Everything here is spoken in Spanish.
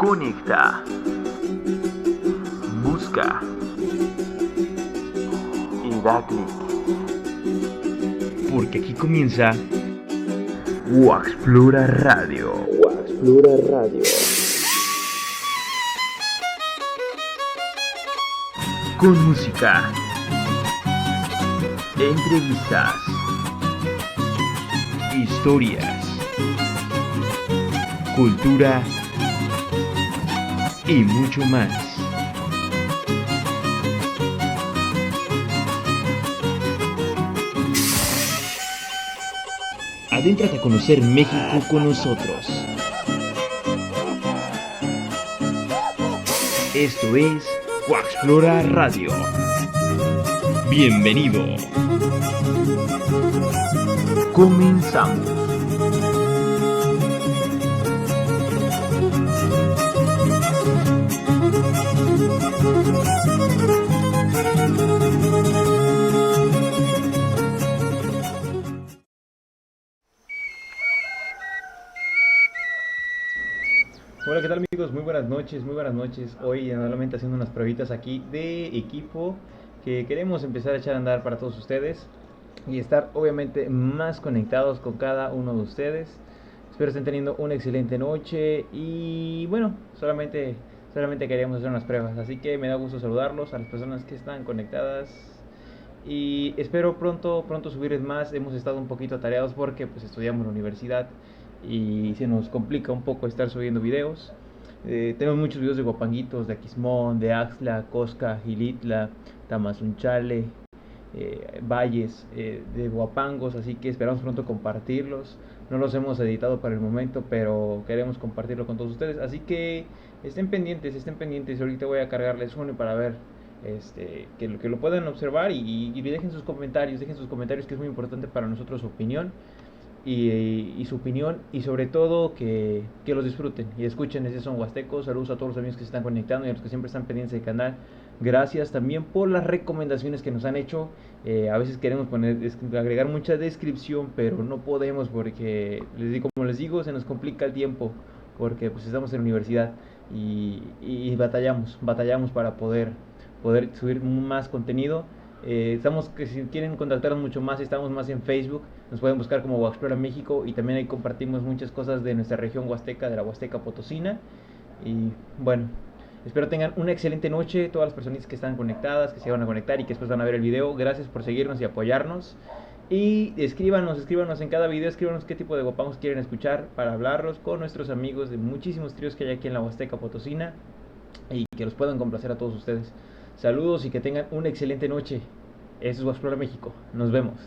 Conecta, busca y da clic. Porque aquí comienza Waxplora Radio. Waxplora Radio. Con música, entrevistas, historias, cultura y mucho más. Adéntrate a conocer México con nosotros. Esto es Waxplora Radio. Bienvenido. Comenzamos. Hola, ¿qué tal amigos? Muy buenas noches, muy buenas noches. Hoy nuevamente haciendo unas pruebitas aquí de equipo que queremos empezar a echar a andar para todos ustedes y estar obviamente más conectados con cada uno de ustedes. Espero estén teniendo una excelente noche y bueno, solamente queríamos hacer unas pruebas, así que me da gusto saludarlos a las personas que están conectadas y espero pronto subirles más. Hemos estado un poquito atareados porque pues estudiamos en la universidad y se nos complica un poco estar subiendo videos. Tenemos muchos videos de Guapanguitos, de Aquismón, de Axla, Cosca, Gilitla, Tamazunchale, Valles, de Guapangos, así que esperamos pronto compartirlos. No los hemos editado para el momento, pero queremos compartirlo con todos ustedes, así que estén pendientes. Ahorita voy a cargarles uno para ver que lo puedan observar y dejen sus comentarios, que es muy importante para nosotros su opinión. Y su opinión, y sobre todo que los disfruten y escuchen ese son huasteco. Saludos a todos los amigos que se están conectando y a los que siempre están pendientes del canal. Gracias también por las recomendaciones que nos han hecho. A veces queremos agregar mucha descripción, pero no podemos porque como les digo, se nos complica el tiempo porque pues estamos en la universidad y batallamos para poder subir más contenido. Que si quieren contactarnos mucho más, estamos más en Facebook, nos pueden buscar como Waxplora México y también ahí compartimos muchas cosas de nuestra región huasteca, de la Huasteca Potosina. Y bueno, espero tengan una excelente noche todas las personas que están conectadas, que se van a conectar y que después van a ver el video. Gracias por seguirnos y apoyarnos. Y escríbanos en cada video, escríbanos qué tipo de guapangos quieren escuchar para hablarlos con nuestros amigos de muchísimos tríos que hay aquí en la Huasteca Potosina y que los puedan complacer a todos ustedes. Saludos y que tengan una excelente noche. Eso es Waxplora México. Nos vemos.